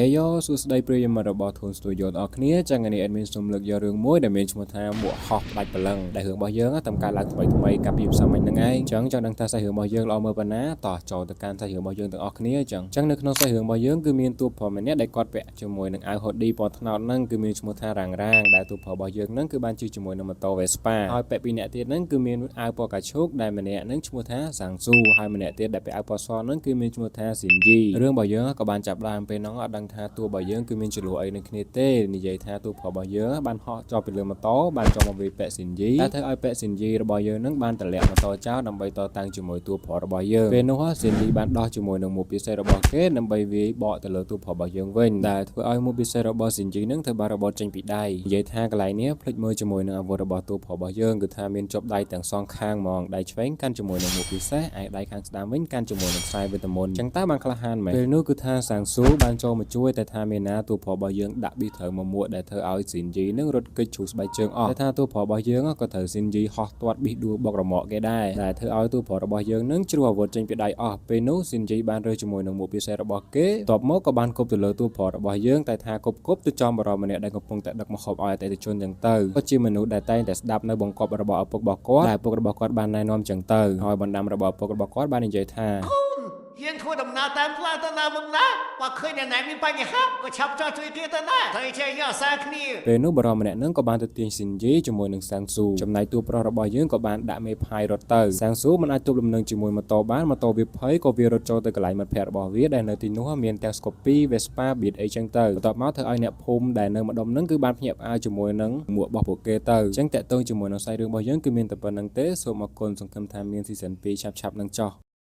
Ayo សួស្តីប្រិយមិត្តរបស់ Thun Studio ទាំងអស់គ្នាចឹងថ្ងៃនេះ admin សូមលើកយករឿងមួយដែលមានឈ្មោះថាមួកហោះផ្ដាច់ព្រលឹងដែលរឿងរបស់យើងតាមការឡើងថ្មីកាលពីផ្សាយមិញហ្នឹងឯងចឹងចង់ដឹងថាសាច់រឿងរបស់យើងល្អមើលប៉ុណ្ណាតោះចូលទៅកាន់សាច់រឿងរបស់យើងទាំងអស់គ្នាចឹងនៅក្នុងសាច់រឿងរបស់យើងគឺមានតួប្រុសម្នាក់ដែលគាត់ពាក់ជាមួយនឹងអាវ hoodie ពណ៌ត្នោតហ្នឹងគឺមានឈ្មោះថារាងដែលតួប្រុសរបស់យើងហ្នឹងគឺបានជិះជាមួយនឹងម៉ូតូ Vespa ហើយពាក់ពីរនាក់ទៀតហ្នឹងគឺមានអាវពណ៌កាឈូកដែលម្នាក់ហ្នឹងឈ្មោះថាសាំងស៊ូហើយម្នាក់ទៀតដែលពាក់អាវពណ៌សហ្នឹងគឺមានឈ្មោះថាស៊ីនយីរឿងរបស់យើងក៏បានចាប់ដើមពេលហ្នឹងអត់ដឹងថាតួរបស់យើងគឺមានចលួអីនឹងគ្នាទេនិយាយថាទូប្រុសរបស់យើងបានហោះចុះពីលើម៉ូតូបានចុះមកវាពាក់ស៊ីនយីតែធ្វើឲ្យពាក់ស៊ីនយីរបស់យើងនឹងបានតម្លាក់ម៉ូតូចោលដើម្បីតតាំងជាមួយទូប្រុសរបស់យើងពេលនោះស៊ីនយីបានដោះជាមួយនឹងមុខពិសេសរបស់គេដើម្បីវាយបកទៅលើទូប្រុសរបស់យើងវិញដែលធ្វើឲ្យមុខពិសេសរបស់ស៊ីនយីនឹងធ្វើបានរបត់ចេញពីដៃនិយាយថាកន្លែងនេះភ្លេចមើលជាមួយនឹងអាវុធរបស់ទូប្រុសរបស់យើងគឺថាមានជប់ដៃទាំងសងខាងហ្មងដៃឆ្វេងកាន់ជាមួយនឹងមុខពិសេសឯដៃខាងស្ដាំវិញកាន់ជាមួយនឹងខ្សែវិតាមុនចឹងតើបានក្លាហានមែនពេលនោះគឺថាសាំងស៊ូបានចូលមកជួយតែថាមានណាទូប្រុសរបស់យើងដាក់ប៊ីត្រូវមកមួកដែលធ្វើឲ្យស៊ីនយីនឹងរត់គេចជ្រុះស្បែកជើងអស់តែថាទូប្រុសរបស់យើងក៏ត្រូវស៊ីនយីហោះទាត់ប៊ីដួលបុករមាក់គេដែរដែលធ្វើឲ្យទូប្រុសរបស់យើងនឹងជ្រុះអាវុធចេញពីដៃអស់ពេលនោះស៊ីនយីបានរើសជាមួយនឹងមុខពិសេសរបស់គេតបមកក៏បានគប់ទៅលើទូប្រុសរបស់យើងតែថាគប់ទៅចំបរិម្នាក់ដែលកំពុងតែដឹកមកហូបឲ្យអតិថិជនចឹងទៅក៏ជាមនុស្សដែលតែងតែស្ដាប់នៅបង្គាប់របស់ឪពុករបស់គាត់ដែលឪពុករបស់គាត់បានណែនាំចឹងទៅហើយបណ្ដាំរបស់ឪពុករបស់គាត់បាននិយាយថាយើងធ្វើដំណើរតាមផ្លូវទៅណាមកណាបើឃើញអ្នកណាមានបញ្ហាក៏ឆាប់ចោះជួយគេទៅណាតែចេះយកអាសាគ្នាពេលនោះបរិម្នាក់នឹងក៏បានទៅទាញស៊ីនយីជាមួយនឹងសាំងស៊ូចំណែកតួប្រុសរបស់យើងក៏បានដាក់មេផាយរត់ទៅសាំងស៊ូមិនអាចទប់លំនឹងជាមួយម៉ូតូបានម៉ូតូវាភ័យក៏វារត់ចូលទៅកន្លែងមិត្តភ័ក្តិរបស់វាដែលនៅទីនោះមានទាំង Scoopy Vespa Beat អីចឹងទៅបន្ទាប់មកធ្វើឲ្យអ្នកភូមិដែលនៅម្ដុំនឹងគឺបានភ្ញាក់ផ្អើលជាមួយនឹងមួករបស់ពួកគេទៅអញ្ចឹងតាក់ទងជាមួយនឹងសាច់រឿងរបស់យើងគឺមានតែប៉ុណ្្នឹងទេសូមអរគុណសង្ឃឹមថាមាន season 2ឆាប់ៗនឹងចោះ